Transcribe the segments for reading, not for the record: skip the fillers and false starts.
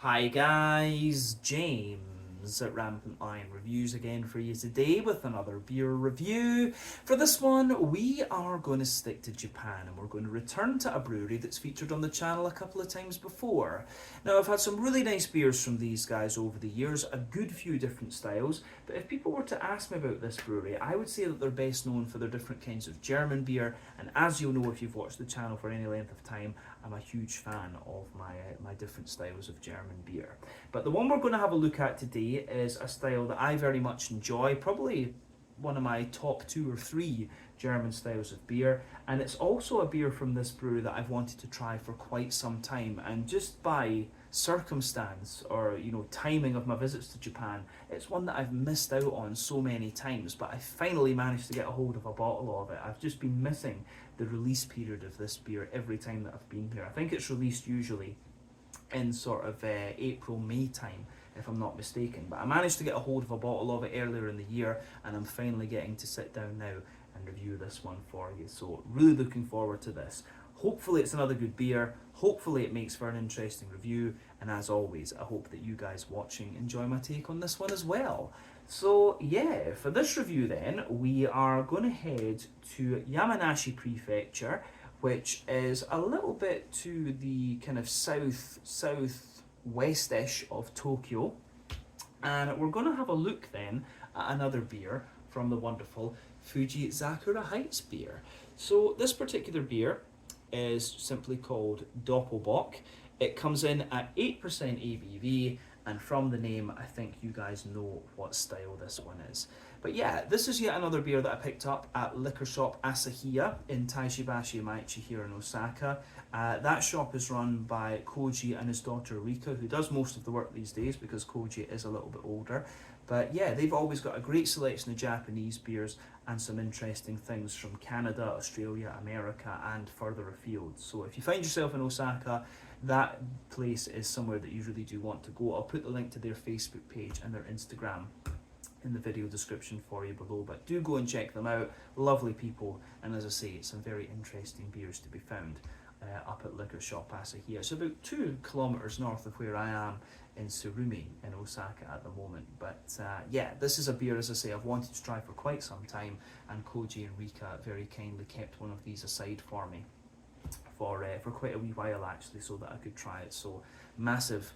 Hi guys, James at Rampant Lion Reviews again for you today with another beer review. For this one, we are going to stick to Japan and we're going to return to a brewery that's featured on the channel a couple of times before. Now, I've had some really nice beers from these guys over the years, a good few different styles, but if people were to ask me about this brewery, I would say that they're best known for their different kinds of German beer, and as you'll know if you've watched the channel for any length of time, I'm a huge fan of my different styles of German beer. But the one we're going to have a look at today is a style that I very much enjoy, probably one of my top 2 or 3 German styles of beer, and it's also a beer from this brewery that I've wanted to try for quite some time, and just by circumstance or timing of my visits to Japan, it's one that I've missed out on so many times, but I finally managed to get a hold of a bottle of it. I've just been missing the release period of this beer every time that I've been here. I think it's released usually in sort of April, May time, if I'm not mistaken. But I managed to get a hold of a bottle of it earlier in the year, and I'm finally getting to sit down now and review this one for you. So really looking forward to this. Hopefully it's another good beer. Hopefully it makes for an interesting review. And as always, I hope that you guys watching enjoy my take on this one as well. So yeah, for this review then, we are going to head to Yamanashi Prefecture, which is a little bit to the kind of southwestish of Tokyo. And we're going to have a look then at another beer from the wonderful Fujizakura Heights beer. So this particular beer is simply called Doppelbock. It comes in at 8% ABV, and from the name, I think you guys know what style this one is. But yeah, this is yet another beer that I picked up at liquor shop Asahiya in Taishibashi Maichi here in Osaka. That shop is run by Koji and his daughter Rika, who does most of the work these days because Koji is a little bit older. But yeah, they've always got a great selection of Japanese beers and some interesting things from Canada, Australia, America, and further afield. So if you find yourself in Osaka, that place is somewhere that you really do want to go. I'll put the link to their Facebook page and their Instagram in the video description for you below, but do go and check them out. Lovely people, and as I say, some very interesting beers to be found up at liquor shop Asahiya. It's about 2 kilometers north of where I am in Tsurumi in Osaka at the moment. But yeah, this is a beer, as I say, I've wanted to try for quite some time, and Koji and Rika very kindly kept one of these aside for me for quite a wee while actually, so that I could try it. So massive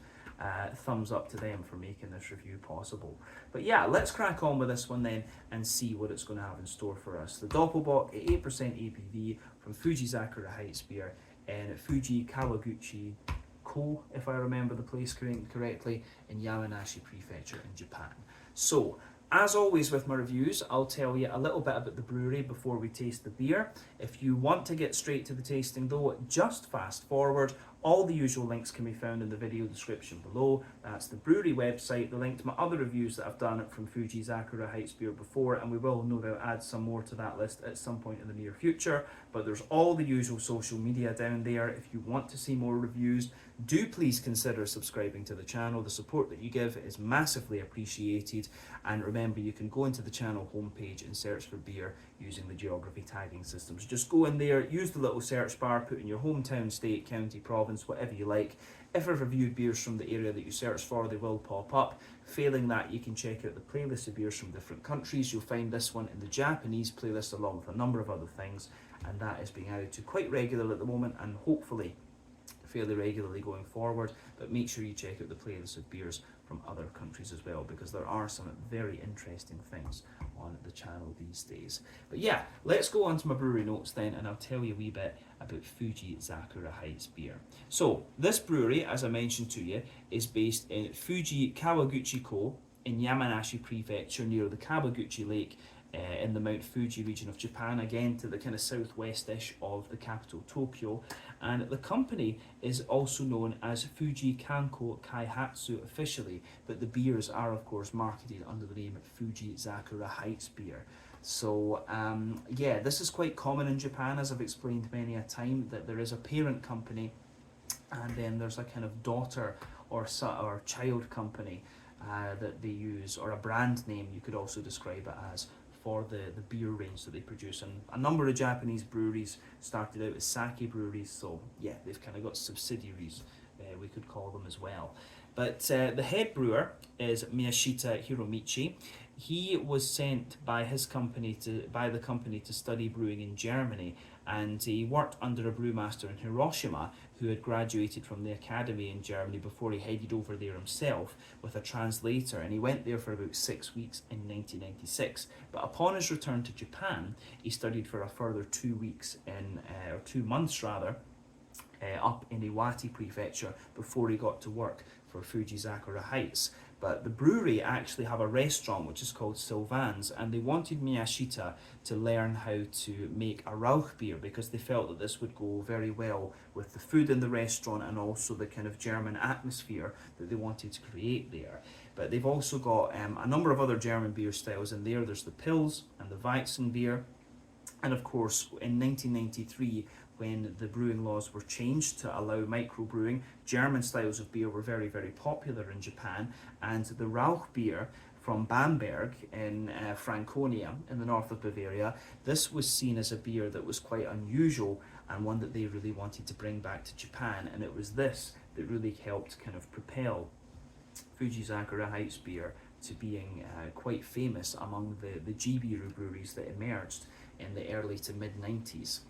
thumbs up to them for making this review possible. But yeah, let's crack on with this one then and see what it's going to have in store for us. The Doppelbock at 8% ABV from Fujizakura Heights beer in Fuji Kawaguchi Ko, if I remember the place correctly, in Yamanashi Prefecture in Japan. So, as always with my reviews, I'll tell you a little bit about the brewery before we taste the beer. If you want to get straight to the tasting though, just fast forward. All the usual links can be found in the video description below. That's the brewery website, the link to my other reviews that I've done from Fujizakura Heights beer before, and we will no doubt add some more to that list at some point in the near future. But there's all the usual social media down there. If you want to see more reviews, do please consider subscribing to the channel. The support that you give is massively appreciated. And remember, you can go into the channel homepage and search for beer using the geography tagging systems. Just go in there, use the little search bar, put in your hometown, state, county, province, whatever you like. If I've reviewed beers from the area that you search for, they will pop up. Failing that, you can check out the playlist of beers from different countries. You'll find this one in the Japanese playlist along with a number of other things, and that is being added to quite regularly at the moment, and hopefully fairly regularly going forward. But make sure you check out the playlist of beers from other countries as well, because there are some very interesting things on the channel these days. But yeah, let's go on to my brewery notes then, and I'll tell you a wee bit about Fujizakura Heights beer. So this brewery, as I mentioned to you, is based in Fuji Kawaguchi Ko in Yamanashi Prefecture near the Kawaguchi Lake in the Mount Fuji region of Japan, again to the kind of southwestish of the capital Tokyo. And the company is also known as Fuji Kanko Kaihatsu officially, but the beers are of course marketed under the name Fujizakura Heights beer. So yeah, this is quite common in Japan, as I've explained many a time, that there is a parent company and then there's a kind of daughter or child company that they use, or a brand name you could also describe it as, for the beer range that they produce. And a number of Japanese breweries started out as sake breweries, so yeah, they've kind of got subsidiaries, we could call them as well. But the head brewer is Miyashita Hiromichi. He was sent by the company to study brewing in Germany, and he worked under a brewmaster in Hiroshima who had graduated from the academy in Germany before he headed over there himself with a translator, and he went there for about 6 weeks in 1996. But upon his return to Japan, he studied for a further 2 weeks or 2 months rather, up in Iwate Prefecture before he got to work for Fujizakura Heights. But the brewery actually have a restaurant which is called Sylvan's, and they wanted Miyashita to learn how to make a Rauch beer because they felt that this would go very well with the food in the restaurant and also the kind of German atmosphere that they wanted to create there. But they've also got a number of other German beer styles in there. There's the Pils and the Weizen beer. And of course, in 1993, when the brewing laws were changed to allow microbrewing, German styles of beer were very, very popular in Japan, and the Rauch beer from Bamberg in Franconia in the north of Bavaria, this was seen as a beer that was quite unusual and one that they really wanted to bring back to Japan, and it was this that really helped kind of propel Fujizakura Heights beer to being quite famous among the G-beer breweries that emerged in the early to mid-90s.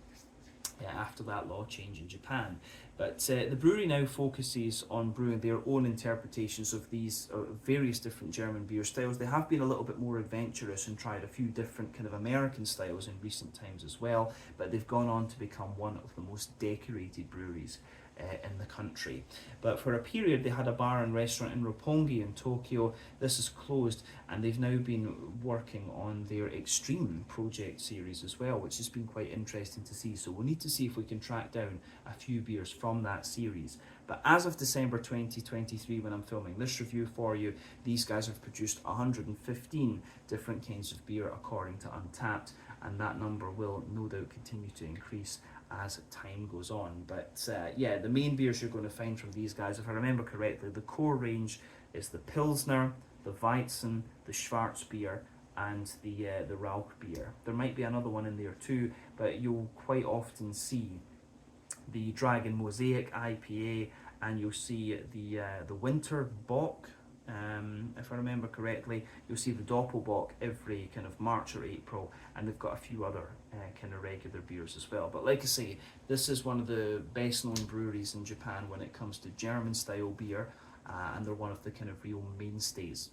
After that law change in Japan. But the brewery now focuses on brewing their own interpretations of these various different German beer styles. They have been a little bit more adventurous and tried a few different kind of American styles in recent times as well, but they've gone on to become one of the most decorated breweries in the country. But for a period they had a bar and restaurant in Roppongi in Tokyo. This is closed, and they've now been working on their Extreme project series as well, which has been quite interesting to see. So we'll need to see if we can track down a few beers from that series. But as of December 2023, when I'm filming this review for you, these guys have produced 115 different kinds of beer according to Untappd, and that number will no doubt continue to increase as time goes on. But yeah, the main beers you're going to find from these guys, if I remember correctly, the core range is the Pilsner, the Weizen, the Schwarzbier, and the Rauch beer. There might be another one in there too, but you'll quite often see the Dragon Mosaic IPA, and you'll see the Winter Bock. If I remember correctly, you'll see the Doppelbock every kind of March or April, and they've got a few other kind of regular beers as well. But like I say, this is one of the best known breweries in Japan when it comes to German style beer, and they're one of the kind of real mainstays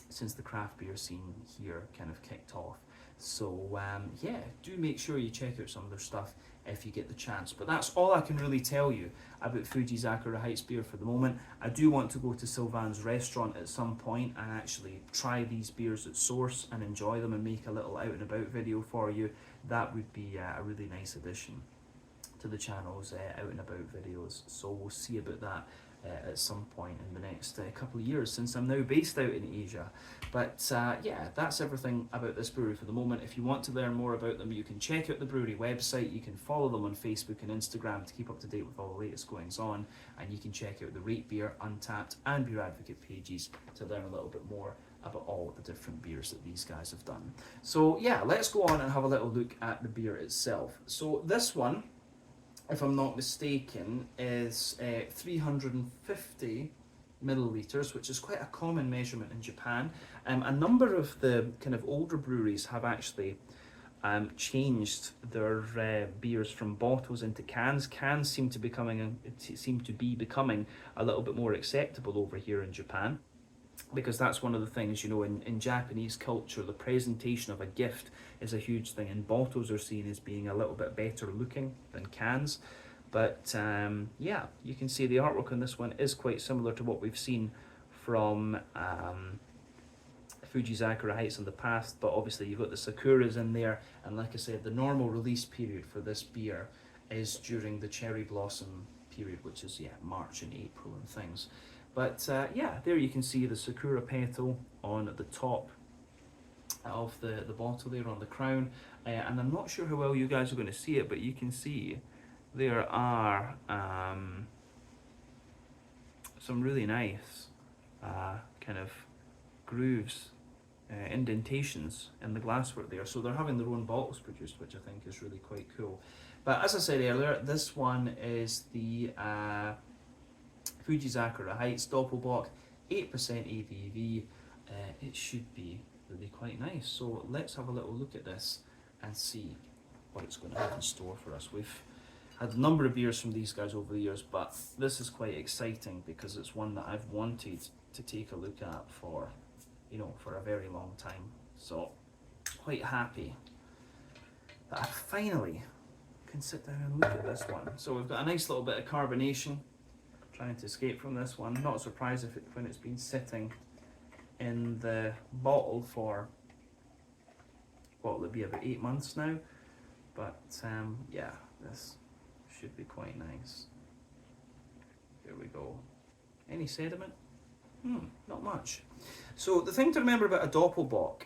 since the craft beer scene here kind of kicked off. So yeah, do make sure you check out some of their stuff if you get the chance. But that's all I can really tell you about Fujizakura Heights beer for the moment. I do want to go to Sylvan's restaurant at some point and actually try these beers at source and enjoy them and make a little out and about video for you. That would be a really nice addition to the channel's out and about videos. So we'll see about that at some point in the next couple of years, since I'm now based out in Asia. But yeah, that's everything about this brewery for the moment. If you want to learn more about them, you can check out the brewery website, you can follow them on Facebook and Instagram to keep up to date with all the latest goings on, and you can check out the Rate Beer, Untappd and Beer Advocate pages to learn a little bit more about all the different beers that these guys have done. So yeah, let's go on and have a little look at the beer itself. So this one, if I'm not mistaken, is 350 milliliters, which is quite a common measurement in Japan. A number of the kind of older breweries have actually changed their beers from bottles into cans. Cans seem to be becoming a little bit more acceptable over here in Japan, because that's one of the things, you know, in Japanese culture, the presentation of a gift is a huge thing, and bottles are seen as being a little bit better looking than cans. But yeah, you can see the artwork on this one is quite similar to what we've seen from Fujizakura Heights in the past, but obviously you've got the Sakuras in there, and like I said, the normal release period for this beer is during the cherry blossom period, which is March and April and things. But yeah, there you can see the Sakura petal on the top of the bottle there on the crown, and I'm not sure how well you guys are going to see it, but you can see there are some really nice kind of grooves, indentations in the glasswork there. So they're having their own bottles produced, which I think is really quite cool. But as I said earlier, this one is the Fujizakura Heights Doppelbock, 8% ABV. It should be really quite nice. So let's have a little look at this and see what it's going to have in store for us. We've had a number of beers from these guys over the years, but this is quite exciting because it's one that I've wanted to take a look at for, you know, for a very long time. So quite happy that I finally can sit down and look at this one. So we've got a nice little bit of carbonation, trying to escape from this one. Not surprised if when it's been sitting in the bottle for, what will it be, about 8 months now. But yeah, this should be quite nice. Here we go. Any sediment? Not much. So the thing to remember about a Doppelbock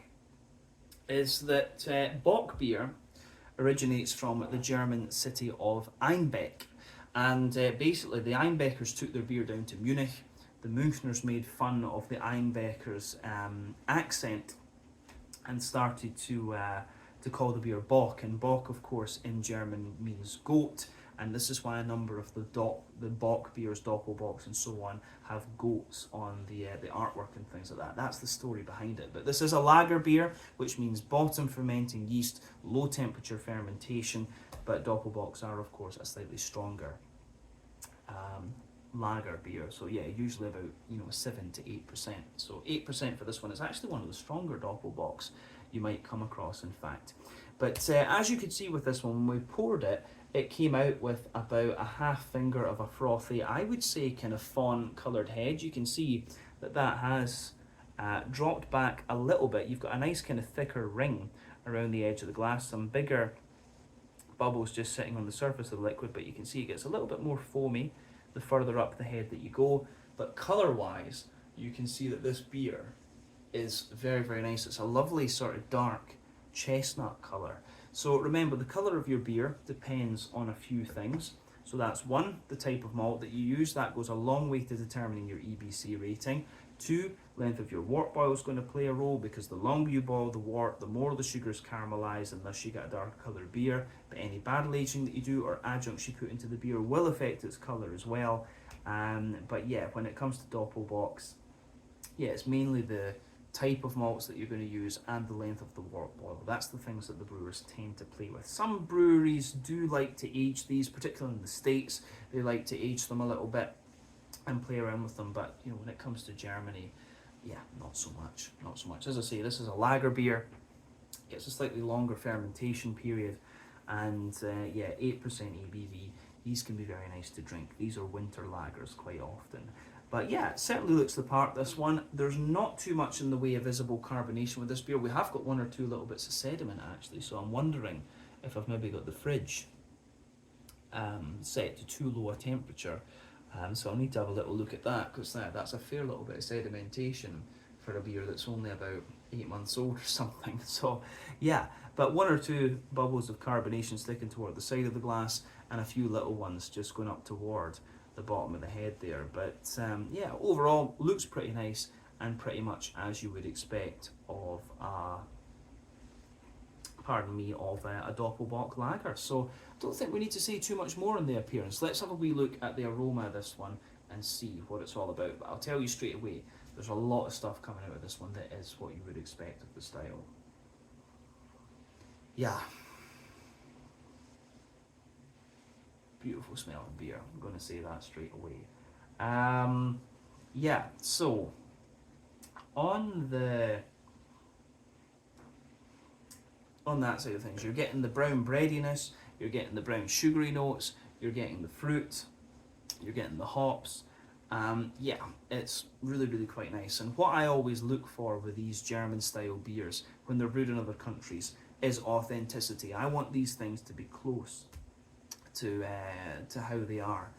is that Bock beer originates from the German city of Einbeck. And basically the Einbeckers took their beer down to Munich. The Münchners made fun of the Einbeckers' accent and started to call the beer Bock. And Bock, of course, in German means goat. And this is why a number of the Bock beers, Doppelbocks and so on, have goats on the artwork and things like that. That's the story behind it. But this is a lager beer, which means bottom fermenting yeast, low temperature fermentation. But Doppelbocks are, of course, a slightly stronger lager beer. So yeah, usually about 7 to 8%. So 8% for this one is actually one of the stronger Doppelbocks you might come across, in fact. But as you could see with this one, when we poured it, it came out with about a half finger of a frothy, I would say kind of fawn coloured head. You can see that that has dropped back a little bit. You've got a nice kind of thicker ring around the edge of the glass, some bigger bubbles just sitting on the surface of the liquid, but you can see it gets a little bit more foamy the further up the head that you go. But colour wise, you can see that this beer is very, very nice. It's a lovely sort of dark chestnut colour. So remember, the colour of your beer depends on a few things. So that's one, the type of malt that you use. That goes a long way to determining your EBC rating. Two, length of your wort boil is going to play a role, because the longer you boil the wort, the more the sugars caramelise, and thus you get a dark coloured beer. But any barrel aging that you do or adjuncts you put into the beer will affect its colour as well. But yeah, when it comes to Doppelbocks, yeah, it's mainly the type of malts that you're going to use and the length of the wort boil. That's the things that the brewers tend to play with. Some breweries do like to age these, particularly in the States. They like to age them a little bit and play around with them, but when it comes to Germany, yeah, not so much. As I say, this is a lager beer. It's a slightly longer fermentation period, and yeah, 8% ABV. These can be very nice to drink. These are winter lagers quite often. But yeah, it certainly looks the part, this one. There's not too much in the way of visible carbonation with this beer. We have got one or two little bits of sediment actually, so I'm wondering if I've maybe got the fridge set to too low a temperature. So I'll need to have a little look at that, because that's a fair little bit of sedimentation for a beer that's only about 8 months old or something. So yeah, but one or two bubbles of carbonation sticking toward the side of the glass, and a few little ones just going up toward the bottom of the head there. But yeah, overall looks pretty nice and pretty much as you would expect of a Doppelbock lager. So I don't think we need to say too much more on the appearance. Let's have a wee look at the aroma of this one and see what it's all about. But I'll tell you straight away, there's a lot of stuff coming out of this one that is what you would expect of the style. Yeah. Beautiful smelling beer, I'm going to say that straight away. Yeah, so on that side of things, you're getting the brown breadiness, you're getting the brown sugary notes, you're getting the fruit, you're getting the hops. Yeah, it's really, really quite nice. And what I always look for with these German style beers when they're brewed in other countries is authenticity. I want these things to be close to how they are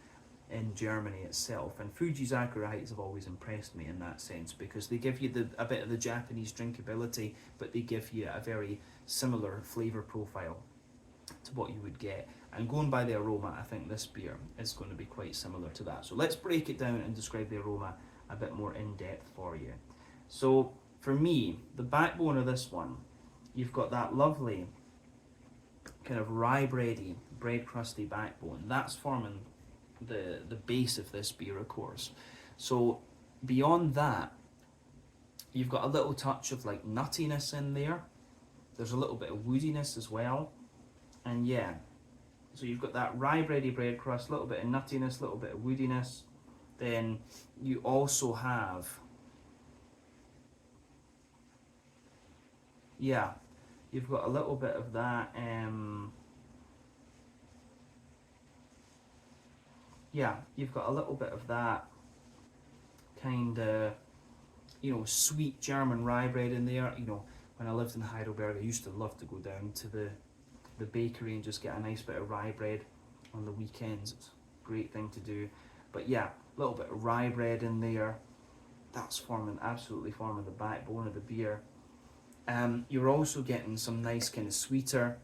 in Germany itself. And Fujizakura Heights have always impressed me in that sense, because they give you a bit of the Japanese drinkability, but they give you a very similar flavour profile to what you would get. And going by the aroma, I think this beer is going to be quite similar to that. So let's break it down and describe the aroma a bit more in depth for you. So for me, the backbone of this one, you've got that lovely kind of rye bready, bread crusty backbone. That's forming the base of this beer, of course. So beyond that, you've got a little touch of like nuttiness in there. There's a little bit of woodiness as well, and yeah, so you've got that rye bready bread crust, a little bit of nuttiness, a little bit of woodiness. Then you also have, yeah, you've got a little bit of that, yeah, you've got a little bit of that kind of, you know, sweet German rye bread in there. You know, when I lived in Heidelberg, I used to love to go down to the bakery and just get a nice bit of rye bread on the weekends. It's a great thing to do. But yeah, a little bit of rye bread in there. That's absolutely forming the backbone of the beer. You're also getting some nice kind of sweeter,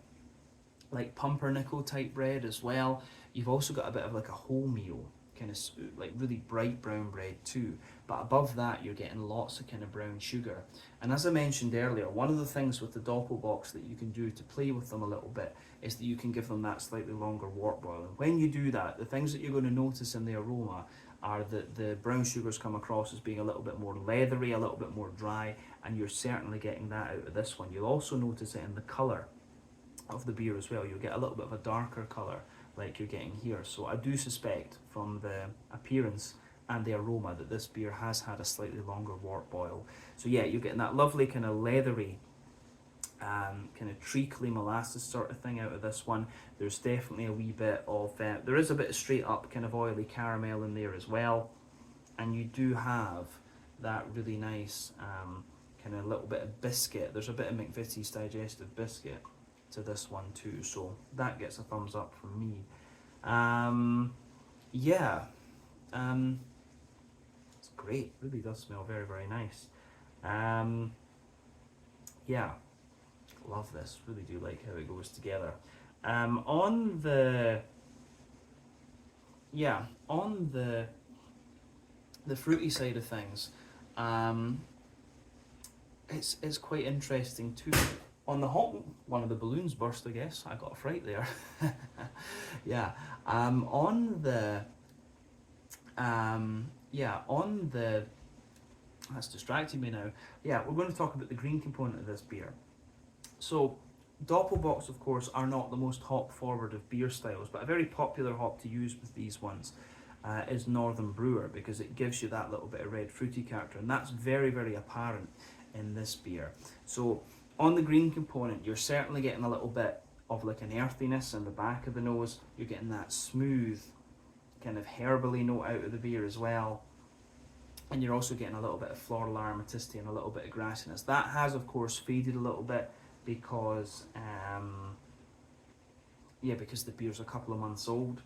like pumpernickel type bread as well. You've also got a bit of like a wholemeal, kind of like really bright brown bread too. But above that, you're getting lots of kind of brown sugar. And as I mentioned earlier, one of the things with the Doppelbocks that you can do to play with them a little bit is that you can give them that slightly longer wort boil. And when you do that, the things that you're going to notice in the aroma are that the brown sugars come across as being a little bit more leathery, a little bit more dry, and you're certainly getting that out of this one. You'll also notice it in the colour of the beer as well. You'll get a little bit of a darker colour like you're getting here. So I do suspect from the appearance and the aroma that this beer has had a slightly longer wort boil. So yeah, you're getting that lovely kind of leathery, kind of treacly molasses sort of thing out of this one. There's definitely a wee bit of, there is a bit of straight up kind of oily caramel in there as well. And you do have that really nice kind of little bit of biscuit. There's a bit of McVitie's digestive biscuit to this one too, so that gets a thumbs up from me. Yeah, it's great. Really does smell very, very nice. Yeah, love this. Really do like how it goes together. On the fruity side of things, it's quite interesting too. On the hop, one of the balloons burst, I guess. I got a fright there. Yeah. That's distracting me now. Yeah, we're going to talk about the green component of this beer. So, Doppelbocks, of course, are not the most hop-forward of beer styles, but a very popular hop to use with these ones is Northern Brewer, because it gives you that little bit of red fruity character, and that's very, very apparent in this beer. So, on the green component, you're certainly getting a little bit of like an earthiness in the back of the nose. You're getting that smooth kind of herbally note out of the beer as well. And you're also getting a little bit of floral aromaticity and a little bit of grassiness. That has, of course, faded a little bit because, because the beer's a couple of months old.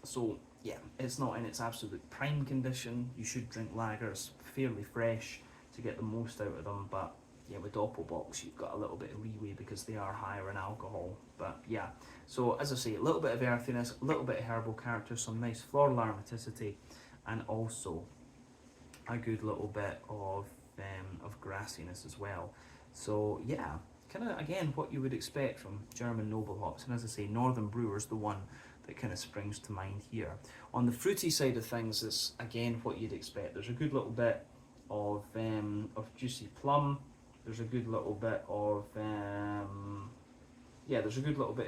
So, yeah, it's not in its absolute prime condition. You should drink lagers fairly fresh to get the most out of them, but yeah, with Doppelbocks, you've got a little bit of leeway because they are higher in alcohol. But yeah, so as I say, a little bit of earthiness, a little bit of herbal character, some nice floral aromaticity, and also a good little bit of grassiness as well. So yeah, kind of again what you would expect from German noble hops. And as I say, Northern Brewer's the one that kind of springs to mind here. On the fruity side of things, it's again what you'd expect. There's a good little bit of juicy plum. There's a good little bit of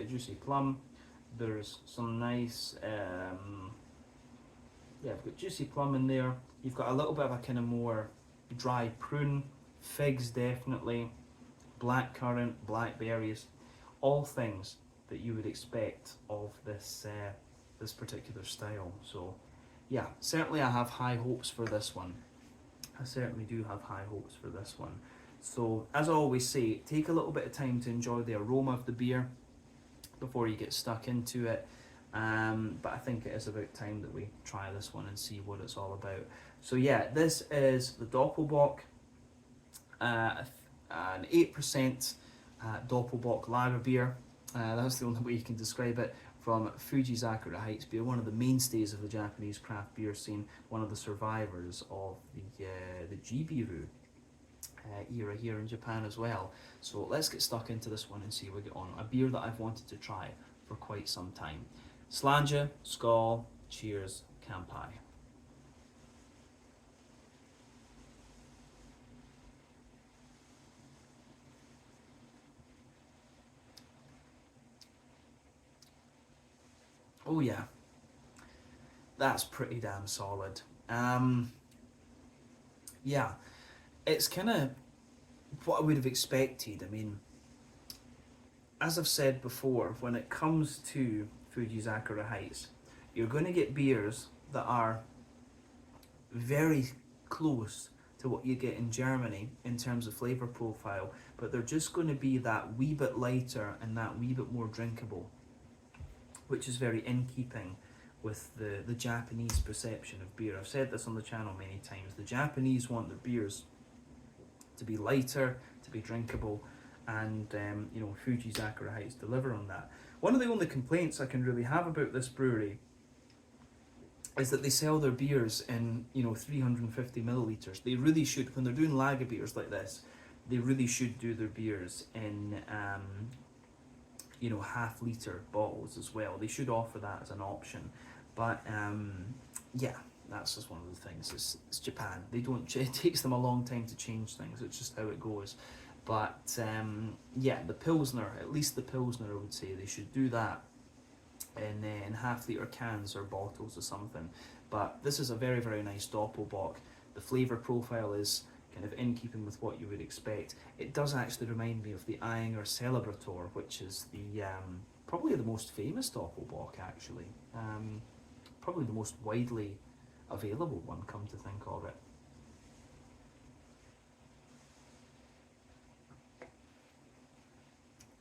juicy plum. There's some nice I've got juicy plum in there. You've got a little bit of a kind of more dry prune, figs definitely, blackcurrant, blackberries, all things that you would expect of this this particular style. So yeah, certainly I have high hopes for this one. I certainly do have high hopes for this one. So, as I always say, take a little bit of time to enjoy the aroma of the beer before you get stuck into it. But I think it is about time that we try this one and see what it's all about. So yeah, this is the Doppelbock, an 8% Doppelbock lager beer. That's the only way you can describe it. From Fujizakura Heights Beer, one of the mainstays of the Japanese craft beer scene, one of the survivors of the Jibiru era here in Japan as well. So let's get stuck into this one and see how we get on. A beer that I've wanted to try for quite some time. Sláinte, skål, Cheers, Kampai. Oh yeah, that's pretty damn solid. Yeah, it's kind of what I would have expected. I mean, as I've said before, when it comes to Fujizakura Heights, you're going to get beers that are very close to what you get in Germany in terms of flavour profile, but they're just going to be that wee bit lighter and that wee bit more drinkable, which is very in keeping with the Japanese perception of beer. I've said this on the channel many times. The Japanese want their beers to be lighter, to be drinkable, and Fujizakura Heights deliver on that. One of the only complaints I can really have about this brewery is that they sell their beers in 350 milliliters. They really should, when they're doing lager beers like this, they really should do their beers in half liter bottles as well. They should offer that as an option. But yeah, that's just one of the things. It's Japan. They don't. It takes them a long time to change things. It's just how it goes. But yeah, the Pilsner, at least the Pilsner, I would say they should do that in half liter cans or bottles or something. But this is a very, very nice Doppelbock. The flavour profile is kind of in keeping with what you would expect. It does actually remind me of the Ayinger Celebrator, which is the probably the most famous Doppelbock actually. Probably the most widely available one, come to think of it.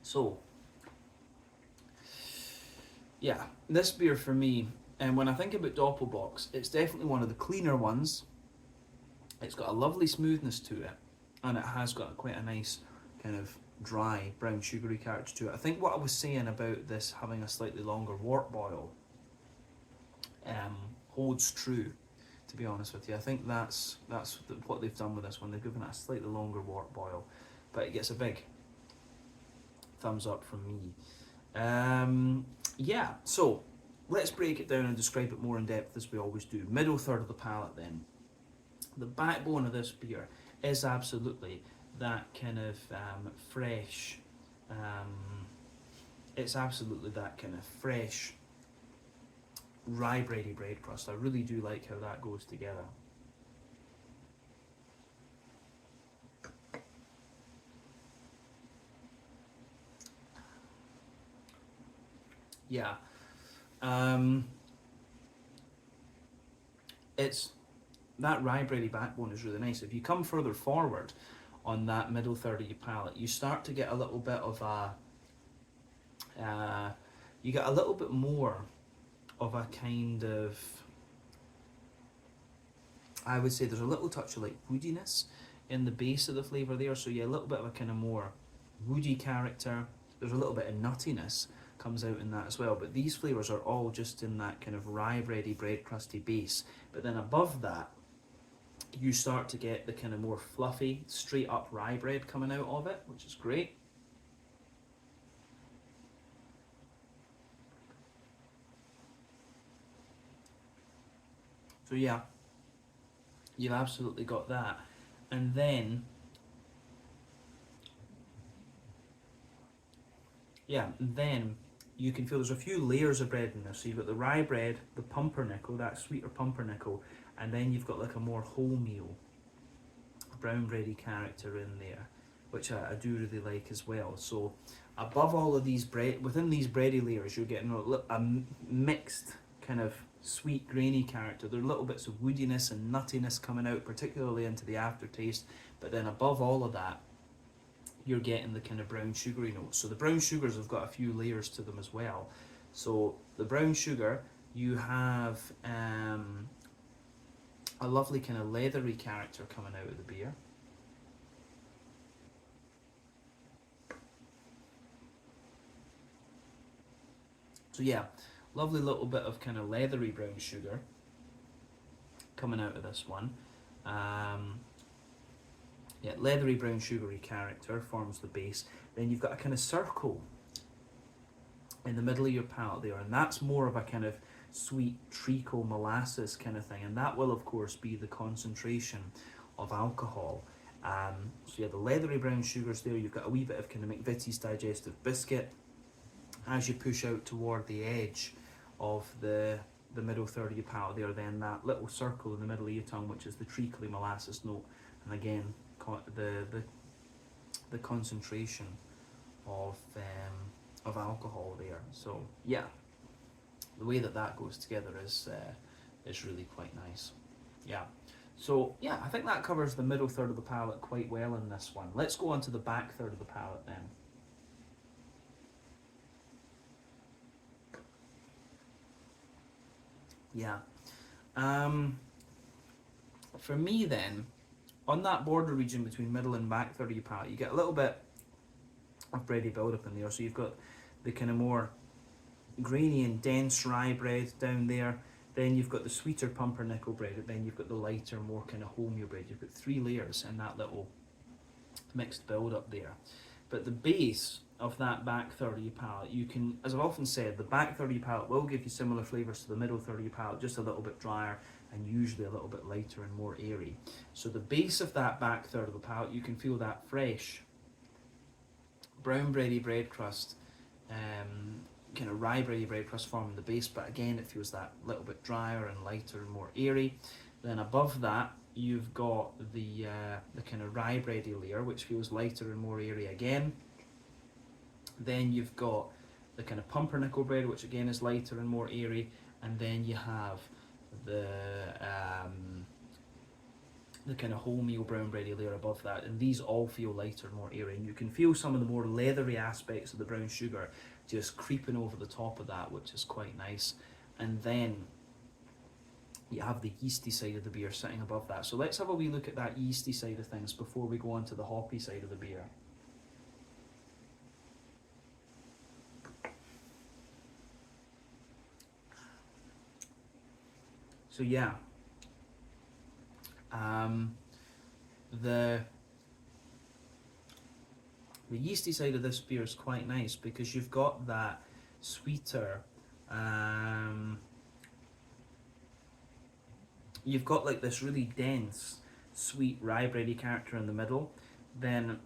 So, yeah, this beer for me, and when I think about Doppelbocks, it's definitely one of the cleaner ones. It's got a lovely smoothness to it, and it has got quite a nice kind of dry, brown sugary character to it. I think what I was saying about this having a slightly longer wort boil holds true, to be honest with you. I think that's what they've done with this one. They've given it a slightly longer wort boil, but it gets a big thumbs up from me. Yeah, so let's break it down and describe it more in depth as we always do. Middle third of the palate then. The backbone of this beer is absolutely that kind of fresh, it's absolutely that kind of fresh rye bready bread crust. I really do like how that goes together. Yeah, it's that rye bready backbone is really nice. If you come further forward on that middle third of your palate, you start to get a little bit of a you get a little bit more of a kind of, I would say there's a little touch of like woodiness in the base of the flavour there, so yeah, a little bit of a kind of more woody character. There's a little bit of nuttiness comes out in that as well, but these flavours are all just in that kind of rye bready bread crusty base. But then above that, you start to get the kind of more fluffy, straight up rye bread coming out of it, which is great. So yeah, you've absolutely got that. And then, yeah, then you can feel there's a few layers of bread in this. So you've got the rye bread, the pumpernickel, that sweeter pumpernickel, and then you've got like a more wholemeal, brown bready character in there, which I do really like as well. So above all of these bread, within these bready layers, you're getting a mixed kind of sweet grainy character. There are little bits of woodiness and nuttiness coming out, particularly into the aftertaste, but then above all of that, you're getting the kind of brown sugary notes. So the brown sugars have got a few layers to them as well. So the brown sugar, you have a lovely kind of leathery character coming out of the beer. So yeah, lovely little bit of kind of leathery brown sugar coming out of this one. Yeah, leathery brown sugary character forms the base. Then you've got a kind of circle in the middle of your palate there, and that's more of a kind of sweet treacle molasses kind of thing, and that will of course be the concentration of alcohol. So you have the leathery brown sugars there, you've got a wee bit of kind of McVitie's digestive biscuit as you push out toward the edge of the middle third of your palate there, then that little circle in the middle of your tongue, which is the treacly molasses note, and again the concentration of alcohol there. So yeah, the way that goes together is really quite nice. Yeah. So yeah, I think that covers the middle third of the palate quite well in this one. Let's go on to the back third of the palate then. Yeah. For me then, on that border region between middle and back third of your palate, you get a little bit of bready build-up in there. So you've got the kind of more grainy and dense rye bread down there. Then you've got the sweeter pumpernickel bread, and then you've got the lighter, more kind of wholemeal bread. You've got 3 layers in that little mixed build-up there. But the base of that back third of your palate, you can, as I've often said, the back third of your palate will give you similar flavours to the middle third of your palate, just a little bit drier and usually a little bit lighter and more airy. So the base of that back third of the palate, you can feel that fresh, brown bready bread crust, kind of rye bready bread crust forming the base, but again it feels that little bit drier and lighter and more airy. Then above that you've got the kind of rye bready layer, which feels lighter and more airy again. Then you've got the kind of pumpernickel bread, which again is lighter and more airy, and then you have the kind of wholemeal brown bready layer above that, and these all feel lighter and more airy, and you can feel some of the more leathery aspects of the brown sugar just creeping over the top of that, which is quite nice. And then you have the yeasty side of the beer sitting above that. So let's have a wee look at that yeasty side of things before we go on to the hoppy side of the beer. So yeah, the yeasty side of this beer is quite nice because you've got that sweeter, you've got like this really dense, sweet rye bready character in the middle, then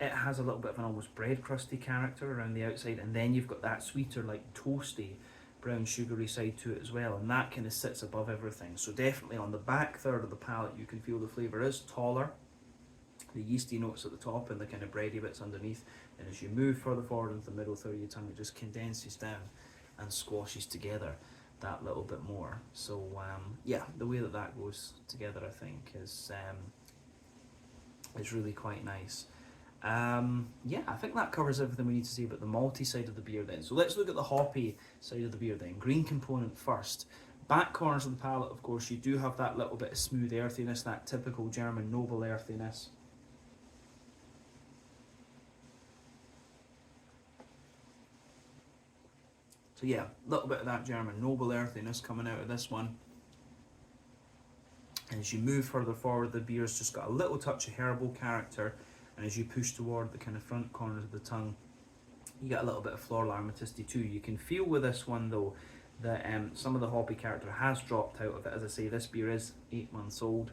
it has a little bit of an almost bread crusty character around the outside, and then you've got that sweeter, like toasty, brown sugary side to it as well, and that kind of sits above everything. So definitely on the back third of the palate you can feel the flavour is taller, the yeasty notes at the top and the kind of bready bits underneath, and as you move further forward into the middle third of your tongue it just condenses down and squashes together that little bit more. So yeah, the way that goes together I think is really quite nice. Yeah, I think that covers everything we need to say about the malty side of the beer then. So let's look at the hoppy side of the beer then. Green component first. Back corners of the palate, of course, you do have that little bit of smooth earthiness, that typical German noble earthiness. So yeah, a little bit of that German noble earthiness coming out of this one. And as you move further forward, the beer's just got a little touch of herbal character. And as you push toward the kind of front corners of the tongue, you get a little bit of floral aromaticity too. You can feel with this one though that some of the hoppy character has dropped out of it. As I say, this beer is 8 months old.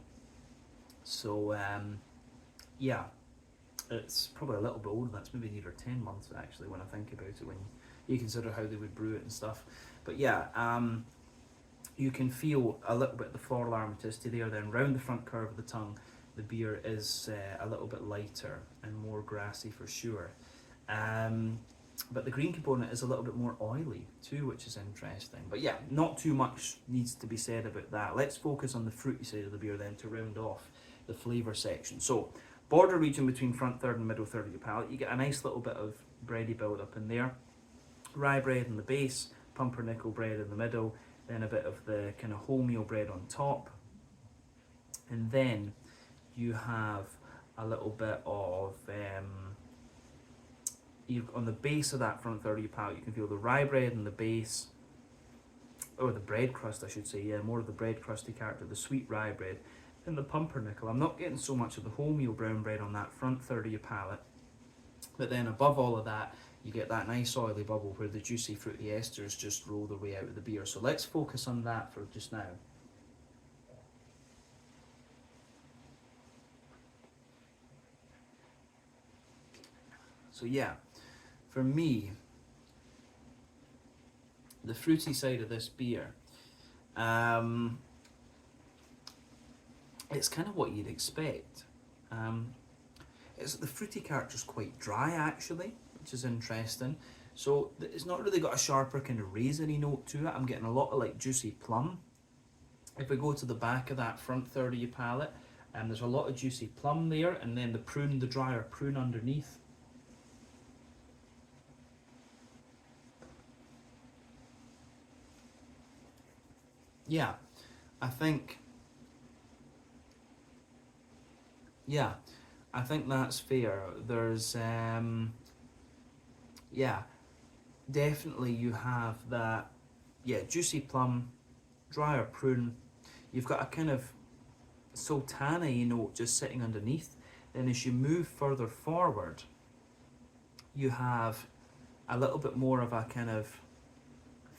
So yeah, it's probably a little bit older. That's maybe nearer 10 months actually when I think about it, when you consider how they would brew it and stuff. But yeah, you can feel a little bit of the floral aromaticity there. Then round the front curve of the tongue, the beer is a little bit lighter and more grassy for sure. But the green component is a little bit more oily too, which is interesting. But yeah, not too much needs to be said about that. Let's focus on the fruity side of the beer then to round off the flavour section. So, border region between front third and middle third of your palate, you get a nice little bit of bready build up in there. Rye bread in the base, pumpernickel bread in the middle, then a bit of the kind of wholemeal bread on top. And then you have a little bit of, on the base of that front third of your palate, you can feel the rye bread in the base, or the bread crust I should say, yeah, more of the bread crusty character, the sweet rye bread, and the pumpernickel. I'm not getting so much of the wholemeal brown bread on that front third of your palate, but then above all of that, you get that nice oily bubble where the juicy fruity esters just roll their way out of the beer. So let's focus on that for just now. So yeah, for me, the fruity side of this beer, it's kind of what you'd expect. The fruity character is quite dry actually, which is interesting. So it's not really got a sharper kind of raisiny note to it. I'm getting a lot of like juicy plum. If we go to the back of that front third of your palate, there's a lot of juicy plum there, and then the drier prune underneath. Yeah, I think that's fair. There's yeah, definitely you have that, juicy plum, drier prune. You've got a kind of sultana-y note just sitting underneath. Then as you move further forward, you have a little bit more of a kind of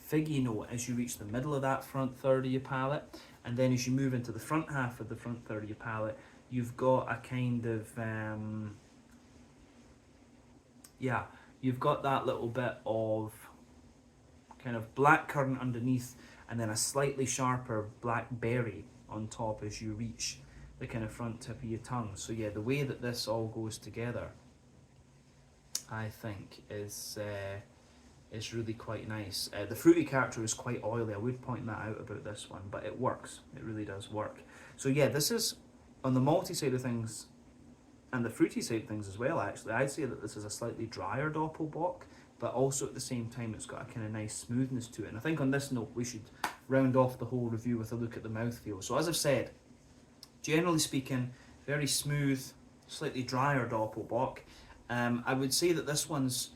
figgy note as you reach the middle of that front third of your palate. And then as you move into the front half of the front third of your palate, you've got a kind of, you've got that little bit of kind of black currant underneath, and then a slightly sharper black berry on top as you reach the kind of front tip of your tongue. So yeah, the way that this all goes together, I think, is really quite nice. The fruity character is quite oily. I would point that out about this one, but it works. It really does work. So yeah, this is, on the malty side of things, and the fruity side of things as well, actually, I'd say that this is a slightly drier Doppelbock, but also at the same time it's got a kind of nice smoothness to it. And I think on this note we should round off the whole review with a look at the mouthfeel. So as I've said, generally speaking, very smooth, slightly drier Doppelbock. I would say that this one's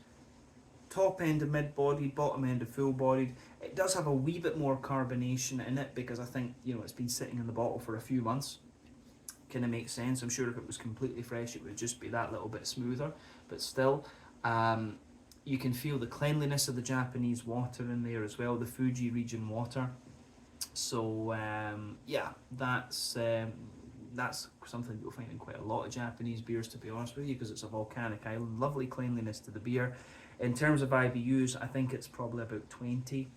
top end of mid-bodied, bottom end of full-bodied. It does have a wee bit more carbonation in it because I think, it's been sitting in the bottle for a few months. Kind of makes sense. I'm sure if it was completely fresh it would just be that little bit smoother, but still, you can feel the cleanliness of the Japanese water in there as well, the Fuji region water. So that's something you'll find in quite a lot of Japanese beers, to be honest with you, because it's a volcanic island. Lovely cleanliness to the beer. In terms of IBUs, I think it's probably about 20.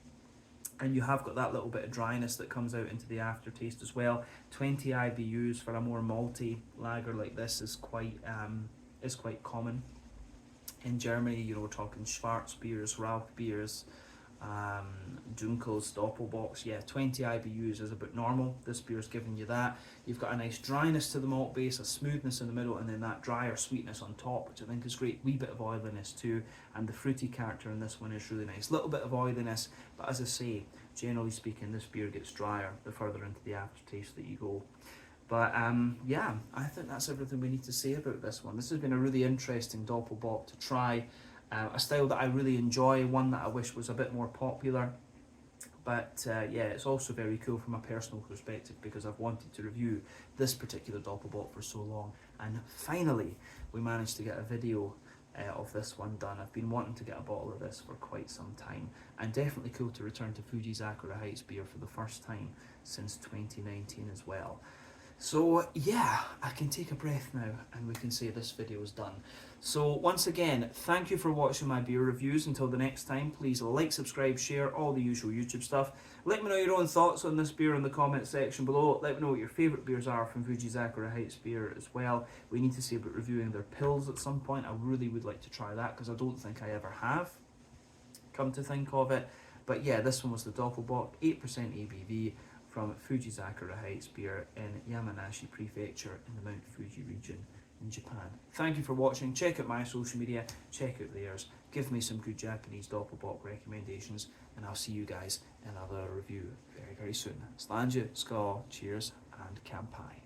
And you have got that little bit of dryness that comes out into the aftertaste as well. 20 IBUs for a more malty lager like this is quite common. In Germany, we're talking Schwarz beers, Rauch beers, Dunkels, Doppelbocks. Yeah, 20 IBUs is about normal. This beer's giving you that. You've got a nice dryness to the malt base, a smoothness in the middle, and then that drier sweetness on top, which I think is great. Wee bit of oiliness too, and the fruity character in this one is really nice. Little bit of oiliness, but as I say, generally speaking, this beer gets drier the further into the aftertaste that you go. But yeah, I think that's everything we need to say about this one. This has been a really interesting Doppelbock to try. A style that I really enjoy, one that I wish was a bit more popular. But yeah, it's also very cool from a personal perspective because I've wanted to review this particular Doppelbock for so long. And finally, we managed to get a video of this one done. I've been wanting to get a bottle of this for quite some time. And definitely cool to return to Fujizakura Heights beer for the first time since 2019 as well. So yeah, I can take a breath now and we can say this video is done. So once again, thank you for watching my beer reviews. Until the next time, please like, subscribe, share, all the usual YouTube stuff. Let me know your own thoughts on this beer in the comment section below. Let me know what your favourite beers are from Fujizakura Heights beer as well. We need to see about reviewing their pills at some point. I really would like to try that because I don't think I ever have, come to think of it. But yeah, this one was the Doppelbock, 8% ABV, from Fujizakura Heights beer in Yamanashi Prefecture in the Mount Fuji region in Japan. Thank you for watching. Check out my social media, check out theirs, give me some good Japanese Doppelbock recommendations, and I'll see you guys in another review very, very soon. Slange, skål, cheers, and kampai.